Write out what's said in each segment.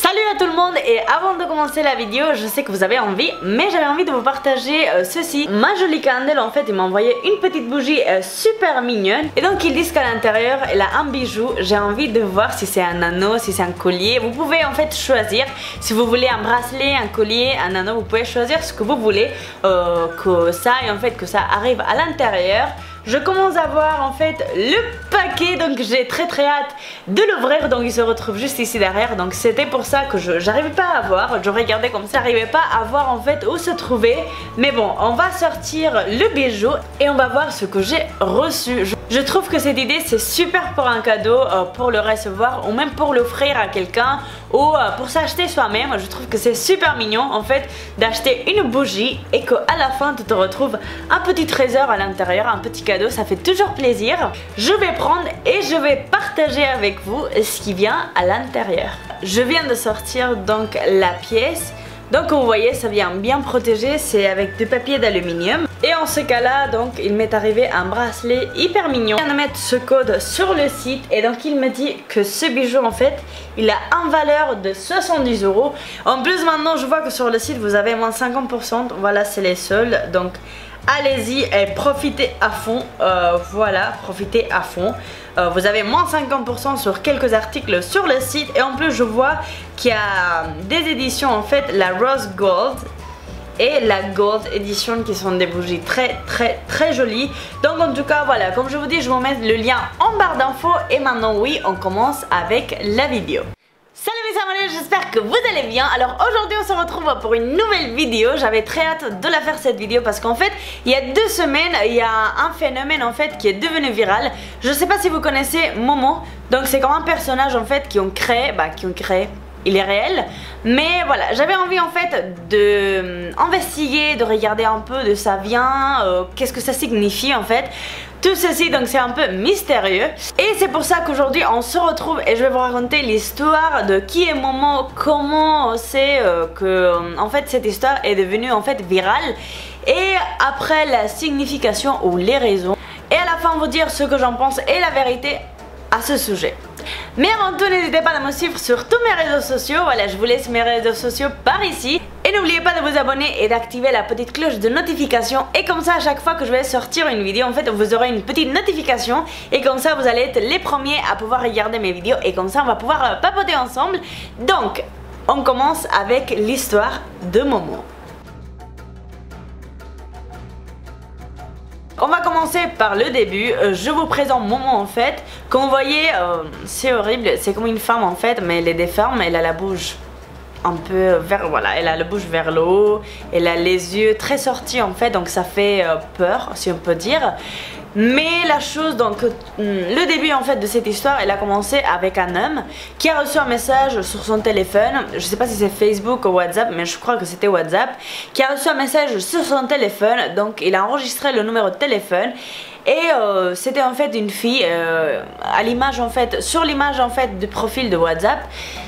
Salut à tout le monde, et avant de commencer la vidéo, je sais que vous avez envie, mais j'avais envie de vous partager ceci. Ma jolie Candle, en fait, il m'a envoyé une petite bougie super mignonne. Et donc ils disent qu'à l'intérieur, elle a un bijou. J'ai envie de voir si c'est un anneau, si c'est un collier. Vous pouvez en fait choisir, si vous voulez un bracelet, un collier, un anneau, vous pouvez choisir ce que vous voulez que ça, et en fait que ça arrive à l'intérieur. Je commence à voir en fait le paquet, donc j'ai très hâte de l'ouvrir. Donc il se retrouve juste ici derrière, donc c'était pour ça que j'arrivais pas à voir. Je regardais comme ça, j'arrivais pas à voir en fait où se trouvait. Mais bon, on va sortir le bijou et on va voir ce que j'ai reçu. Je trouve que cette idée c'est super pour un cadeau, pour le recevoir ou même pour l'offrir à quelqu'un ou pour s'acheter soi-même. Je trouve que c'est super mignon en fait d'acheter une bougie et qu'à la fin tu te retrouves un petit trésor à l'intérieur, un petit cadeau. Ça fait toujours plaisir. Je vais prendre et je vais partager avec vous ce qui vient à l'intérieur. Je viens de sortir donc la pièce. Donc vous voyez, ça vient bien protégé, c'est avec du papier d'aluminium. Et en ce cas là, donc il m'est arrivé un bracelet hyper mignon. Je viens de mettre ce code sur le site et donc il me dit que ce bijou en fait, il a une valeur de 70 €. En plus maintenant je vois que sur le site vous avez moins 50%, voilà c'est les soldes. Donc allez-y et profitez à fond, voilà, profitez à fond. Vous avez moins 50% sur quelques articles sur le site. Et en plus je vois qu'il y a des éditions en fait, la Rose Gold et la Gold Edition qui sont des bougies très jolies. Donc en tout cas voilà, comme je vous dis, je vous mets le lien en barre d'infos. Et maintenant oui, on commence avec la vidéo. Salut mes amoureux, j'espère que vous allez bien. Alors aujourd'hui on se retrouve pour une nouvelle vidéo. J'avais très hâte de la faire cette vidéo parce qu'en fait il y a 2 semaines il y a un phénomène en fait qui est devenu viral. Je sais pas si vous connaissez Momo. Donc c'est comme un personnage en fait qui ont créé, il est réel, mais voilà, j'avais envie en fait de investiguer, de regarder un peu de ça vient, qu'est-ce que ça signifie en fait. Tout ceci, donc c'est un peu mystérieux. Et c'est pour ça qu'aujourd'hui on se retrouve et je vais vous raconter l'histoire de qui est Momo, comment c'est que en fait cette histoire est devenue en fait virale. Et après la signification ou les raisons. Et à la fin vous dire ce que j'en pense et la vérité à ce sujet. Mais avant tout, n'hésitez pas à me suivre sur tous mes réseaux sociaux. Voilà, je vous laisse mes réseaux sociaux par ici. Et n'oubliez pas de vous abonner et d'activer la petite cloche de notification. Et comme ça, à chaque fois que je vais sortir une vidéo, en fait, vous aurez une petite notification. Et comme ça, vous allez être les premiers à pouvoir regarder mes vidéos. Et comme ça, on va pouvoir papoter ensemble. Donc, on commence avec l'histoire de Momo. On va commencer par le début. Je vous présente Momo en fait. Comme vous voyez, c'est horrible, c'est comme une femme en fait, mais elle est déforme, elle a la bouche un peu vers, voilà, elle a la bouche vers le haut, elle a les yeux très sortis en fait, donc ça fait peur si on peut dire. Mais la chose, donc le début en fait de cette histoire, elle a commencé avec un homme qui a reçu un message sur son téléphone. Je sais pas si c'est Facebook ou WhatsApp, mais je crois que c'était WhatsApp. Qui a reçu un message sur son téléphone, donc il a enregistré le numéro de téléphone. Et c'était en fait une fille à l'image en fait, sur l'image en fait du profil de WhatsApp,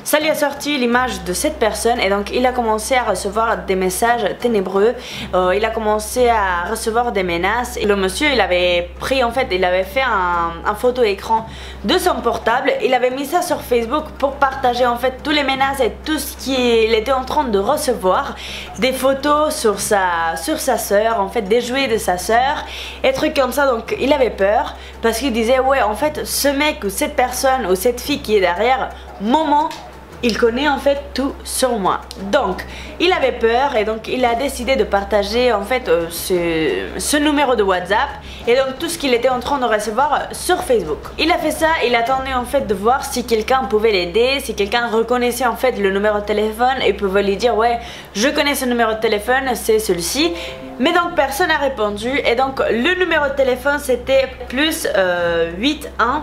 ça lui a sorti l'image de cette personne et donc il a commencé à recevoir des messages ténébreux, il a commencé à recevoir des menaces et le monsieur il avait pris en fait, il avait fait un photo écran de son portable, il avait mis ça sur Facebook pour partager en fait tous les menaces et tout ce qu'il était en train de recevoir, des photos sur sa soeur, en fait des jouets de sa soeur et trucs comme ça. Donc il avait peur parce qu'il disait ouais en fait ce mec ou cette personne ou cette fille qui est derrière Momo, il connaît en fait tout sur moi. Donc il avait peur et donc il a décidé de partager en fait ce numéro de WhatsApp et donc tout ce qu'il était en train de recevoir sur Facebook. Il a fait ça, il attendait en fait de voir si quelqu'un pouvait l'aider, si quelqu'un reconnaissait en fait le numéro de téléphone et pouvait lui dire ouais je connais ce numéro de téléphone, c'est celui-ci. Mais donc personne n'a répondu et donc le numéro de téléphone c'était plus 81.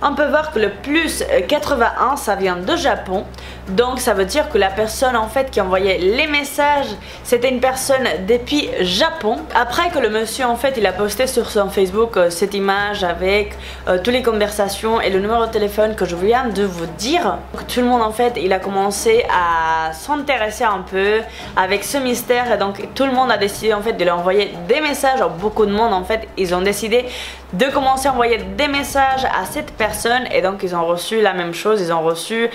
On peut voir que le plus 81 ça vient de Japon. Donc ça veut dire que la personne en fait qui envoyait les messages c'était une personne depuis Japon. Après que le monsieur en fait il a posté sur son Facebook cette image avec toutes les conversations et le numéro de téléphone que je viens de vous dire, tout le monde en fait il a commencé à s'intéresser un peu avec ce mystère et donc tout le monde a décidé en fait de lui envoyer des messages. Alors, beaucoup de monde en fait ils ont décidé de commencer à envoyer des messages à cette personne. Et donc ils ont reçu la même chose, ils ont reçu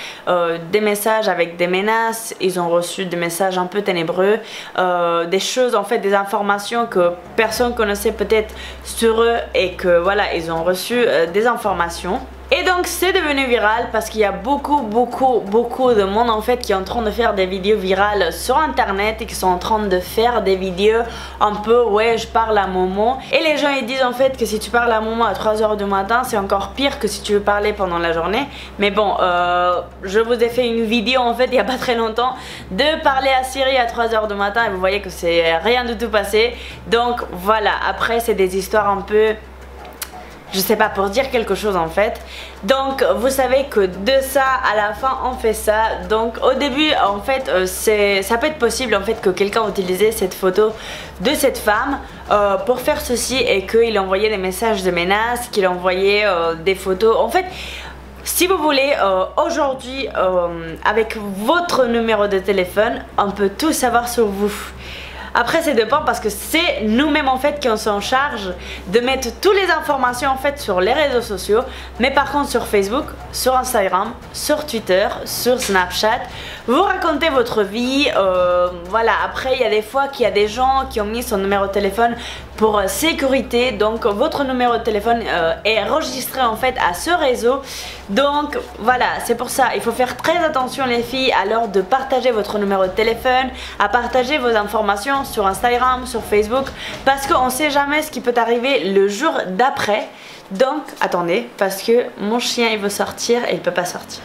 des messages avec des menaces, ils ont reçu des messages un peu ténébreux, des choses en fait, des informations que personne connaissait peut-être sur eux, et que voilà, ils ont reçu des informations. Et donc c'est devenu viral parce qu'il y a beaucoup de monde en fait qui est en train de faire des vidéos virales sur internet, et qui sont en train de faire des vidéos un peu ouais, je parle à Momo. Et les gens ils disent en fait que si tu parles à Momo à 3 h du matin, c'est encore pire que si tu veux parler pendant la journée. Mais bon, je vous ai fait une vidéo en fait il y a pas très longtemps de parler à Siri à 3 h du matin, et vous voyez que c'est rien du tout passé. Donc voilà, après c'est des histoires un peu, je sais pas, pour dire quelque chose en fait. Donc vous savez que de ça à la fin on fait ça. Donc au début en fait ça peut être possible en fait que quelqu'un utilisait cette photo de cette femme pour faire ceci, et qu'il envoyait des messages de menaces, qu'il envoyait des photos. En fait, si vous voulez, aujourd'hui avec votre numéro de téléphone on peut tout savoir sur vous. Après c'est dépend, parce que c'est nous-mêmes en fait qui on s'en charge de mettre toutes les informations en fait sur les réseaux sociaux. Mais par contre sur Facebook, sur Instagram, sur Twitter, sur Snapchat, vous racontez votre vie, voilà. Après il y a des fois qu'il y a des gens qui ont mis son numéro de téléphone pour sécurité, donc votre numéro de téléphone est enregistré en fait à ce réseau. Donc voilà, c'est pour ça il faut faire très attention les filles à l'heure de partager votre numéro de téléphone, à partager vos informations sur Instagram, sur Facebook, parce qu'on sait jamais ce qui peut arriver le jour d'après. Donc attendez, parce que mon chien il veut sortir et il peut pas sortir.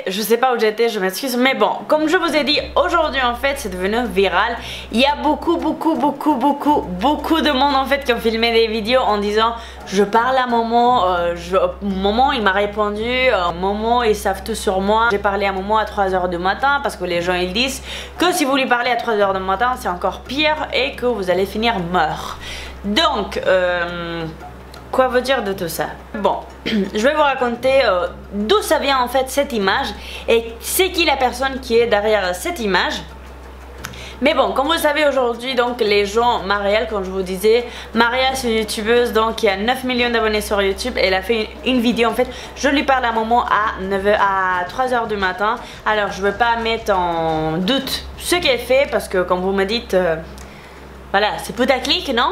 Je sais pas où j'étais, je m'excuse, mais bon, comme je vous ai dit, aujourd'hui en fait c'est devenu viral. Il y a beaucoup de monde en fait qui ont filmé des vidéos en disant je parle à Momo, Momo il m'a répondu, Momo ils savent tout sur moi. J'ai parlé à Momo à 3 h du matin, parce que les gens ils disent que si vous lui parlez à 3 h du matin c'est encore pire et que vous allez finir mort. Donc quoi vous dire de tout ça? Bon, je vais vous raconter d'où ça vient en fait cette image, et c'est qui la personne qui est derrière cette image. Mais bon, comme vous le savez aujourd'hui, donc les gens, Marielle, comme je vous disais, Marielle c'est une youtubeuse donc qui a 9 millions d'abonnés sur YouTube, et elle a fait une vidéo en fait, je lui parle à Momo à 3 h du matin. Alors je veux pas mettre en doute ce qu'elle fait, parce que comme vous me dites, voilà, c'est putaclic, non?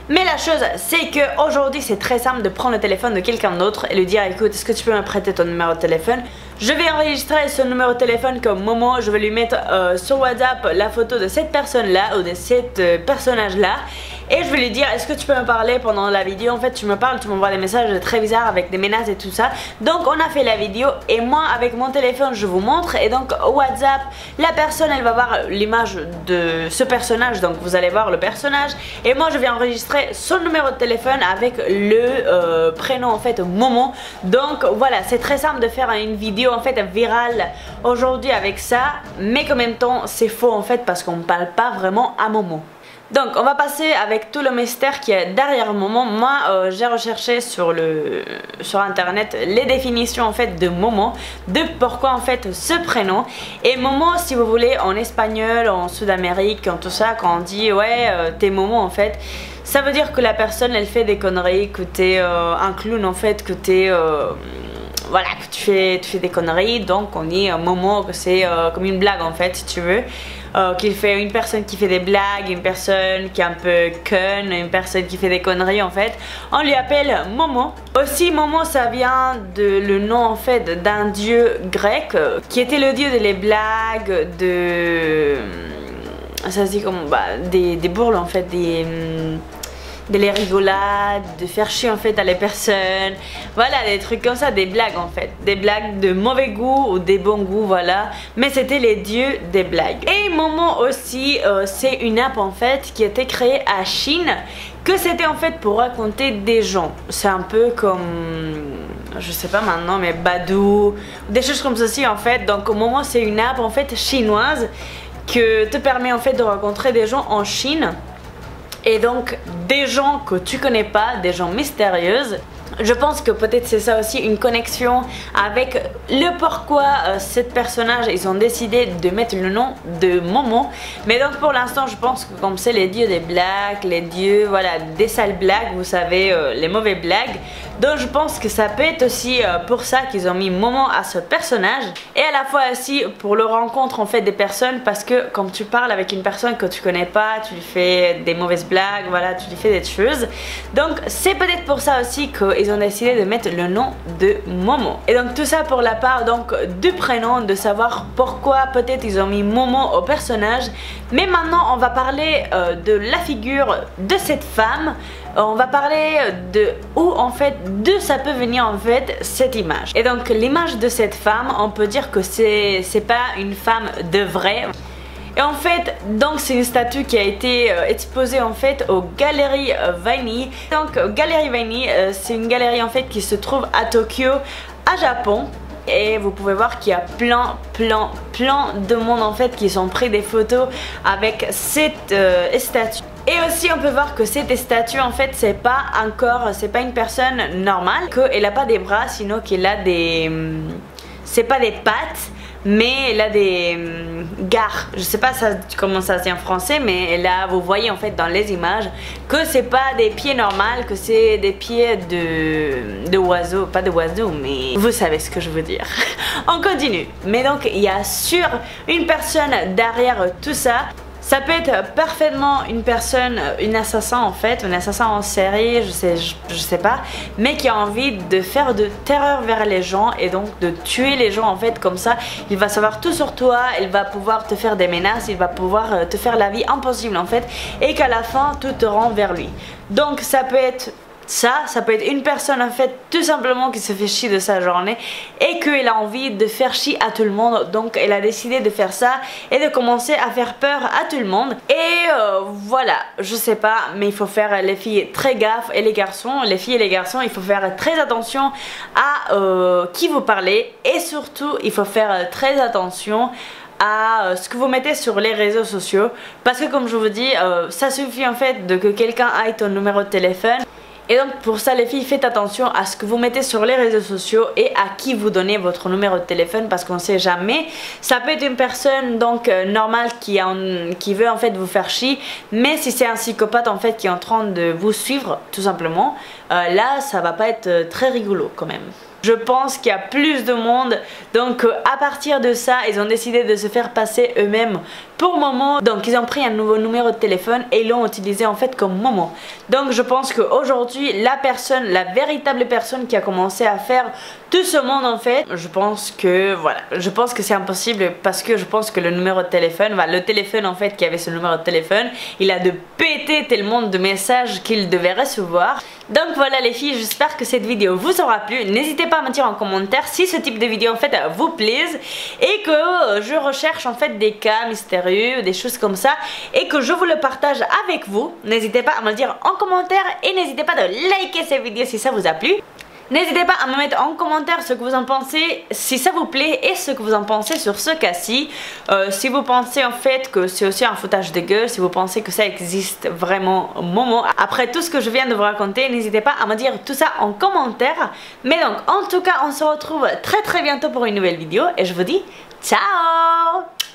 Mais la chose c'est que aujourd'hui c'est très simple de prendre le téléphone de quelqu'un d'autre et lui dire écoute, est-ce que tu peux me prêter ton numéro de téléphone? Je vais enregistrer ce numéro de téléphone comme Momo, je vais lui mettre sur WhatsApp la photo de cette personne là ou de cet personnage là, et je vais lui dire est-ce que tu peux me parler pendant la vidéo? En fait tu me parles, tu m'envoies des messages très bizarres avec des menaces et tout ça. Donc on a fait la vidéo, et moi avec mon téléphone je vous montre, et donc au WhatsApp la personne elle va voir l'image de ce personnage, donc vous allez voir le personnage, et moi je vais enregistrer son numéro de téléphone avec le prénom en fait Momo. Donc voilà, c'est très simple de faire une vidéo en fait virale aujourd'hui avec ça, mais qu'en même temps c'est faux en fait, parce qu'on ne parle pas vraiment à Momo. Donc on va passer avec tout le mystère qui est derrière Momo. Moi j'ai recherché sur internet les définitions en fait de Momo, de pourquoi en fait ce prénom. Et Momo, si vous voulez, en espagnol, en Sud-Amérique, en tout ça, quand on dit ouais t'es Momo en fait, ça veut dire que la personne elle fait des conneries, que t'es un clown en fait, que t'es voilà, que tu fais des conneries. Donc on dit Momo, que c'est comme une blague en fait si tu veux, qu'il fait une personne qui fait des blagues, une personne qui est un peu conne, une personne qui fait des conneries en fait, on lui appelle Momo. Aussi Momo ça vient de le nom en fait d'un dieu grec qui était le dieu des blagues, de ça se dit comme des bourles en fait, de les rigolades, de faire chier en fait à les personnes, voilà, des trucs comme ça, des blagues en fait, des blagues de mauvais goût ou des bons goûts, voilà, mais c'était les dieux des blagues. Et Momo aussi c'est une app en fait qui a été créée à Chine, que c'était en fait pour raconter des gens, c'est un peu comme je sais pas maintenant mais Badoo, des choses comme ceci en fait. Donc Momo c'est une app en fait chinoise que te permet en fait de rencontrer des gens en Chine. Et donc des gens que tu connais pas, des gens mystérieuses. Je pense que peut-être c'est ça aussi, une connexion avec le pourquoi cet personnage ils ont décidé de mettre le nom de Momo. Mais donc pour l'instant je pense que comme c'est les dieux des blagues, les dieux voilà des sales blagues, vous savez les mauvaises blagues. Donc je pense que ça peut être aussi pour ça qu'ils ont mis Momo à ce personnage. Et à la fois aussi pour le rencontre en fait des personnes, parce que quand tu parles avec une personne que tu connais pas, tu lui fais des mauvaises blagues, voilà, tu lui fais des choses. Donc c'est peut-être pour ça aussi qu'ils ont décidé de mettre le nom de Momo. Et donc tout ça pour la part donc du prénom, de savoir pourquoi peut-être ils ont mis Momo au personnage. Mais maintenant on va parler de la figure de cette femme. On va parler de où en fait d'où ça peut venir en fait cette image. Et donc l'image de cette femme, on peut dire que c'est pas une femme de vrai. Et en fait, donc c'est une statue qui a été exposée en fait aux Galeries Vaini. Donc Galeries Vaini, c'est une galerie en fait qui se trouve à Tokyo, à Japon. Et vous pouvez voir qu'il y a plein de monde en fait qui sont pris des photos avec cette statue. Et aussi on peut voir que cette statue en fait c'est pas une personne normale, qu'elle a pas des bras, sinon qu'elle a des... c'est pas des pattes, mais elle a des gares. Je sais pas comment ça se dit en français, mais là vous voyez en fait dans les images que c'est pas des pieds normaux, que c'est des pieds de oiseau, pas de oiseau, mais vous savez ce que je veux dire. On continue. Mais donc il y a sur une personne derrière tout ça. Ça peut être parfaitement une personne, une assassin en fait, un assassin en série, je sais pas, mais qui a envie de faire de terreur vers les gens et donc de tuer les gens en fait comme ça. Il va savoir tout sur toi, il va pouvoir te faire des menaces, il va pouvoir te faire la vie impossible en fait et qu'à la fin tout te rend vers lui. Donc ça peut être... Ça peut être une personne en fait tout simplement qui se fait chier de sa journée et qu'elle a envie de faire chier à tout le monde, donc elle a décidé de faire ça et de commencer à faire peur à tout le monde. Et voilà, je sais pas, mais il faut faire les filles très gaffe et les garçons, les filles et les garçons, il faut faire très attention à qui vous parlez et surtout il faut faire très attention à ce que vous mettez sur les réseaux sociaux, parce que comme je vous dis, ça suffit en fait de que quelqu'un ait ton numéro de téléphone. Et donc pour ça les filles, faites attention à ce que vous mettez sur les réseaux sociaux et à qui vous donnez votre numéro de téléphone, parce qu'on ne sait jamais. Ça peut être une personne donc normale qui veut en fait vous faire chier, mais si c'est un psychopathe en fait qui est en train de vous suivre tout simplement, là ça va pas être très rigolo quand même. Je pense qu'il y a plus de monde, donc à partir de ça ils ont décidé de se faire passer eux-mêmes pour Momo. Donc ils ont pris un nouveau numéro de téléphone et ils l'ont utilisé en fait comme Momo. Donc je pense qu'aujourd'hui la véritable personne qui a commencé à faire tout ce monde en fait, je pense que voilà, je pense que c'est impossible, parce que je pense que le numéro de téléphone, le téléphone en fait qui avait ce numéro de téléphone, il a de péter tellement de messages qu'il devait recevoir. Donc voilà les filles, j'espère que cette vidéo vous aura plu. N'hésitez pas à me dire en commentaire si ce type de vidéo en fait vous plaise et que je recherche en fait des cas mystérieux, des choses comme ça, et que je vous le partage avec vous. N'hésitez pas à me le dire en commentaire et n'hésitez pas de liker cette vidéo si ça vous a plu. N'hésitez pas à me mettre en commentaire ce que vous en pensez, si ça vous plaît, et ce que vous en pensez sur ce cas-ci. Si vous pensez en fait que c'est aussi un foutage de gueule, si vous pensez que ça existe vraiment Momo. Après tout ce que je viens de vous raconter, n'hésitez pas à me dire tout ça en commentaire. Mais donc en tout cas on se retrouve très bientôt pour une nouvelle vidéo et je vous dis ciao.